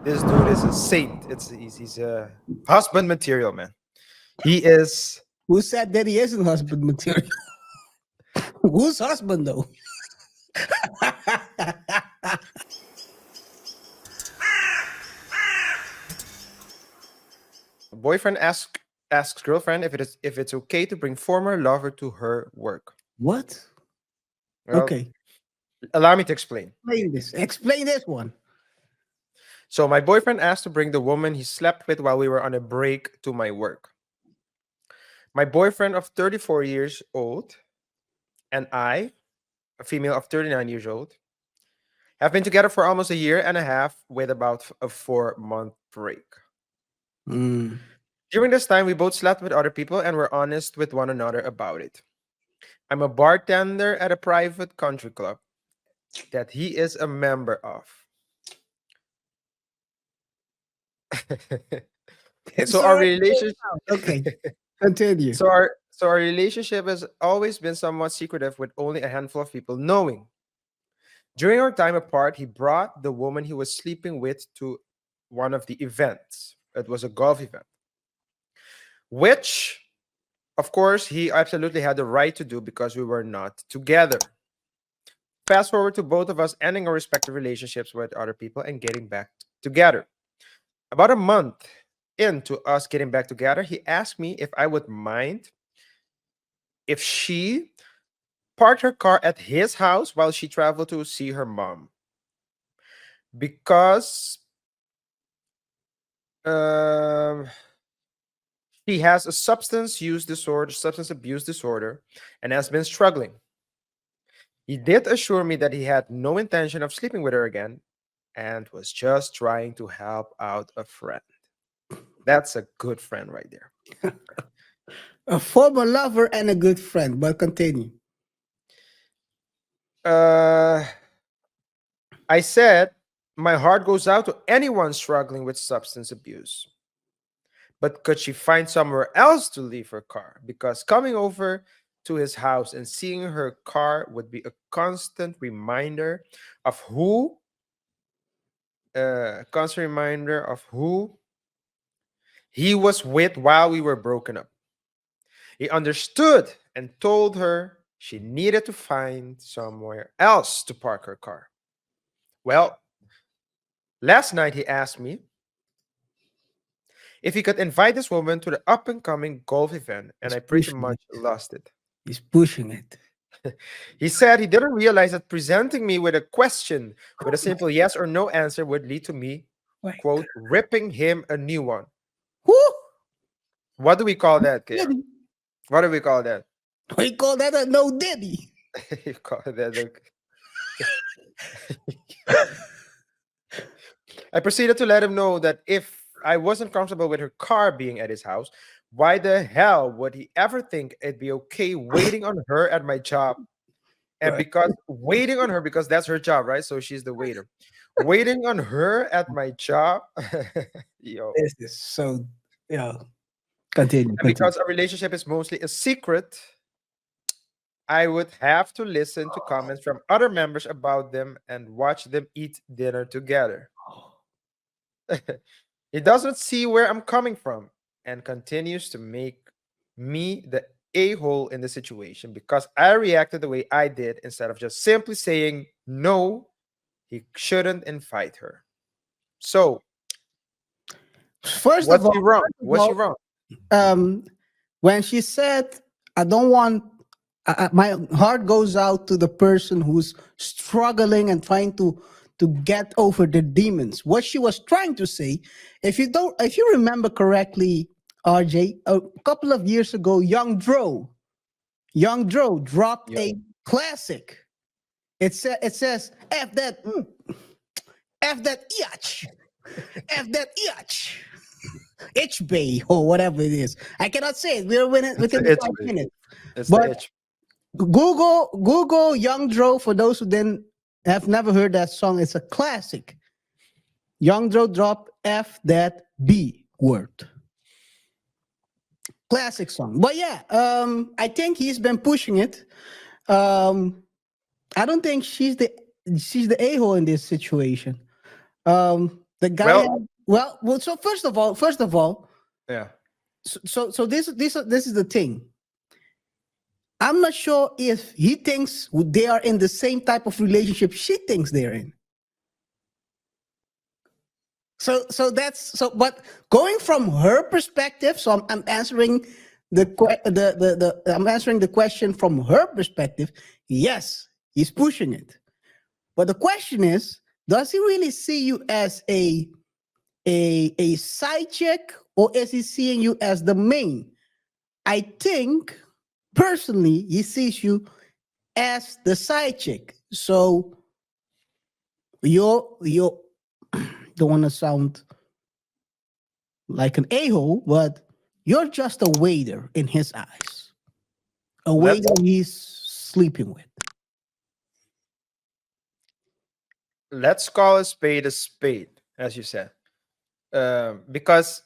This dude is a saint. He's a husband material, man. He is. Who said that he isn't husband material? Whose husband though? Boyfriend asks girlfriend if it's okay to bring former lover to her work. What? Well, Okay. allow me to explain. Explain this. Explain this one. So my boyfriend asked to bring the woman he slept with while we were on a break to my work. My boyfriend of 34 years old and I, a female of 39 years old, have been together for almost a year and a half with about a 4-month break. Mm. During this time, we both slept with other people and were honest with one another about it. I'm a bartender at a private country club that he is a member of. So our relationship Okay. Continue. so our relationship has always been somewhat secretive with only a handful of people knowing. During our time apart, he brought the woman he was sleeping with to one of the events. It was a golf event, which, of course, he absolutely had the right to do because we were not together. Fast forward to both of us ending our respective relationships with other people and getting back together. About a month into us getting back together, he asked me if I would mind if she parked her car at his house while she traveled to see her mom. Because she has a substance abuse disorder, and has been struggling. He did assure me that he had no intention of sleeping with her again and was just trying to help out a friend. That's a good friend right there. A former lover and a good friend, but continue. I said, my heart goes out to anyone struggling with substance abuse. But could she find somewhere else to leave her car? Because coming over to his house and seeing her car would be a constant reminder of who he was with while we were broken up. He understood and told her she needed to find somewhere else to park her car. Well, last night he asked me if he could invite this woman to the up and coming golf event, and I pretty much lost it. He's pushing it. He said he didn't realize that presenting me with a question with a simple yes or no answer would lead to me, quote, ripping him a new one. Who? What do we call that, KaiR? What do we call that? We call that a no diddy. You call that I proceeded to let him know that if I wasn't comfortable with her car being at his house, why the hell would he ever think it'd be okay waiting on her at my job? And because waiting on her, because that's her job, right? So she's the waiter. Waiting on her at my job. Yo. This is so, continue. And because our relationship is mostly a secret, I would have to listen to comments from other members about them and watch them eat dinner together. He doesn't see where I'm coming from and continues to make me the a-hole in the situation because I reacted the way I did instead of just simply saying no, he shouldn't invite her. So, First what's of all, she wrong? What's she wrong? When she said, I don't want, my heart goes out to the person who's struggling and trying to get over the demons. What she was trying to say, if you remember correctly, RJ, a couple of years ago, Young Dro dropped a classic. It says F that iatch. F that iatch. H-Bay or whatever it is. I cannot say it. We're within 5 minutes. But Google Young Dro for those who have never heard that song. It's a classic. Young Dro dropped F that B word. Classic song. But yeah, I think he's been pushing it. I don't think she's the a-hole in this situation. The guy Well, had, well. So first of all, yeah. this is the thing. I'm not sure if he thinks they are in the same type of relationship she thinks they're in. So that's so. But going from her perspective, so I'm answering I'm answering the question from her perspective. Yes, he's pushing it. But the question is, does he really see you as a side chick, or is he seeing you as the main? I think personally he sees you as the side chick. So you're don't want to sound like an a-hole, but you're just a waiter in his eyes. A Let's waiter he's sleeping with. let's call a spade, as you said. Because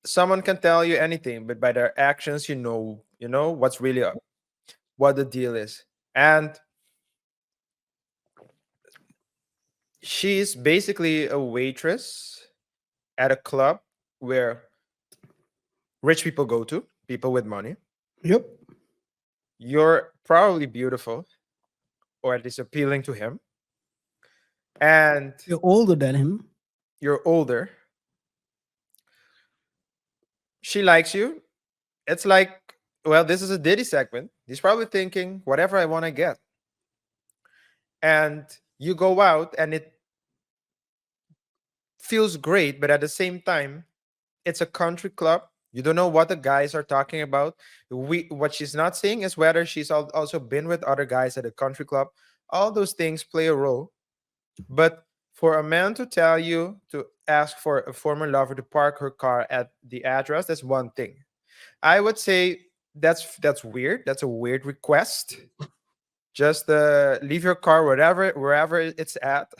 someone can tell you anything, but by their actions, you know what's really up, what the deal is. And she's basically a waitress at a club where rich people go to, people with money. Yep. You're probably beautiful, or at least appealing to him, and You're older than him. you're older. She likes you. It's like, well, this is a Diddy segment. He's probably thinking, whatever I want, I get. And you go out, and it feels great, but at the same time, it's a country club. You don't know what the guys are talking about. What she's not saying is whether she's also been with other guys at a country club. All those things play a role. But for a man to tell you to ask for a former lover to park her car at the address, that's one thing. I would say that's weird. That's a weird request. Just leave your car wherever it's at.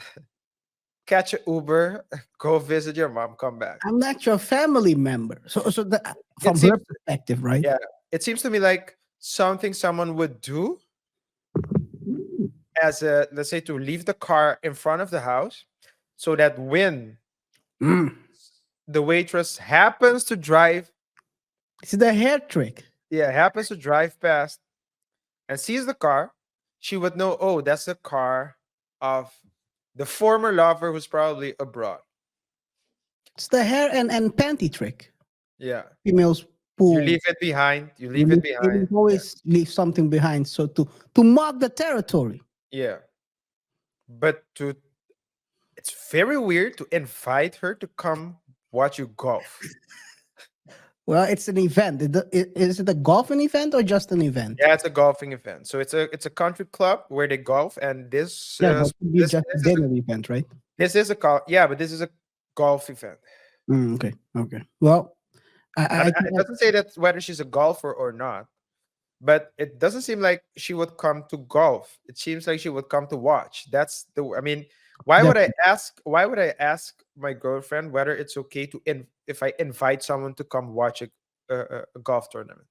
Catch an Uber, go visit your mom, come back. I'm not your family member. It From her seems, perspective, right? yeah, it seems to me like something someone would do as a, let's say, to leave the car in front of the house, so that when Mm. the waitress happens to drive, It's the hair trick. yeah, happens to drive past and sees the car, she would know, oh, that's the car of the former lover who's probably abroad. It's the hair and panty trick. Yeah. Females You pull. leave it behind. You You leave it behind. Yeah. always leave something behind. So to mark the territory. Yeah. But it's very weird to invite her to come watch you golf. Well, it's an event. Is it a golfing event or just an event? Yeah, it's a golfing event. So it's a country club where they golf, and this Yeah, but it could be this just a this is dinner event, right? this is a yeah, but this is a golf event. Okay. Okay. Well, I It doesn't say that whether she's a golfer or not, but it doesn't seem like she would come to golf. It seems like she would come to watch. That's the. I mean, why would I definitely. ask? Why would I ask my girlfriend whether it's okay to if I invite someone to come watch a golf tournament?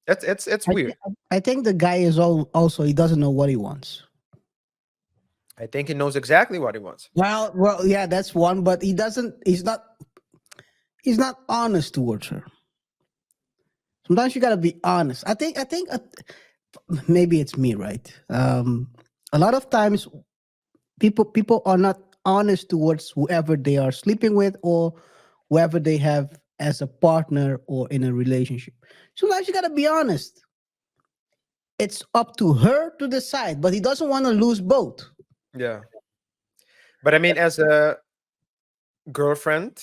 It's weird. I think the guy is also he doesn't know what he wants. I think he knows exactly what he wants. Well, yeah, that's one, but he doesn't. He's not honest towards her. Sometimes you gotta be honest. I think maybe it's me, right? A lot of times people are not honest towards whoever they are sleeping with or whoever they have as a partner or in a relationship. Sometimes you gotta be honest. It's up to her to decide, but he doesn't want to lose both. Yeah, but I mean, as a girlfriend,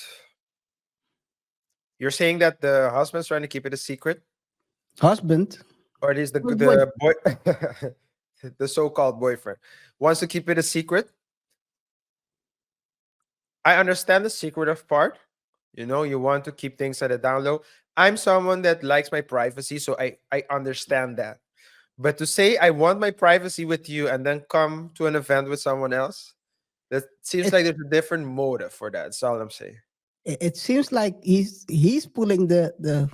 you're saying that the husband's trying to keep it a secret, Husband, or at least the good boy. the boy, the so-called boyfriend wants to keep it a secret. I understand the secretive part. You want to keep things at a down low. I'm someone that likes my privacy, so I understand that. But to say I want my privacy with you and then come to an event with someone else, that seems It, like there's a different motive for that. That's all I'm saying. it seems like he's pulling the.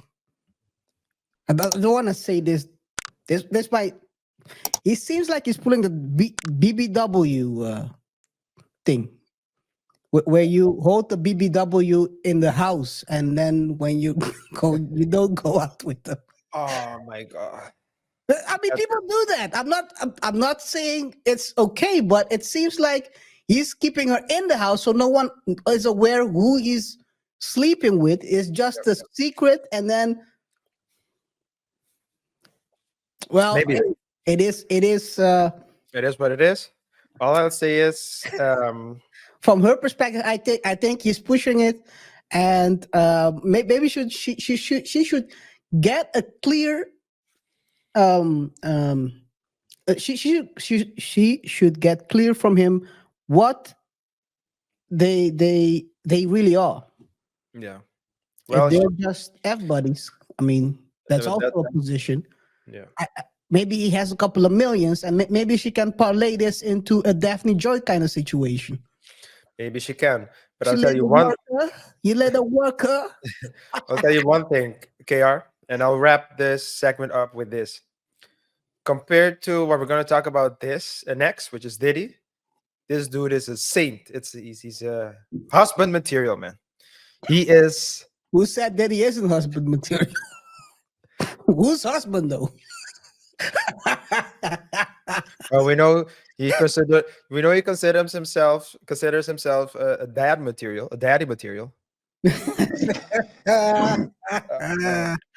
I don't want to say this. This might. He seems like he's pulling the BBW shifting, where you hold the BBW in the house, and then when you go, you don't go out with them. Oh my god. I mean, That's people do that. I'm not saying it's okay, but it seems like he's keeping her in the house, so no one is aware who he's sleeping with. It's just a secret, and then, well, maybe it is. It is. it is what it is. All I'll say is From her perspective, I think he's pushing it, and maybe she should get a clear she should get clear from him what they really are. yeah. If Well, they're just F buddies, I mean, that's that, also a position. yeah. Maybe he has a couple of millions, and maybe she can parlay this into a Daphne Joy kind of situation. Maybe she can. But She I'll tell let you the one worker, you let the worker. I'll tell you one thing, KR, and I'll wrap this segment up with this. Compared to what we're going to talk about this next, which is Diddy, this dude is a saint. He's a husband material, man. He is. Who said that he isn't husband material? Whose husband though? Well, we know he considers himself a dad material, a daddy material. Uh,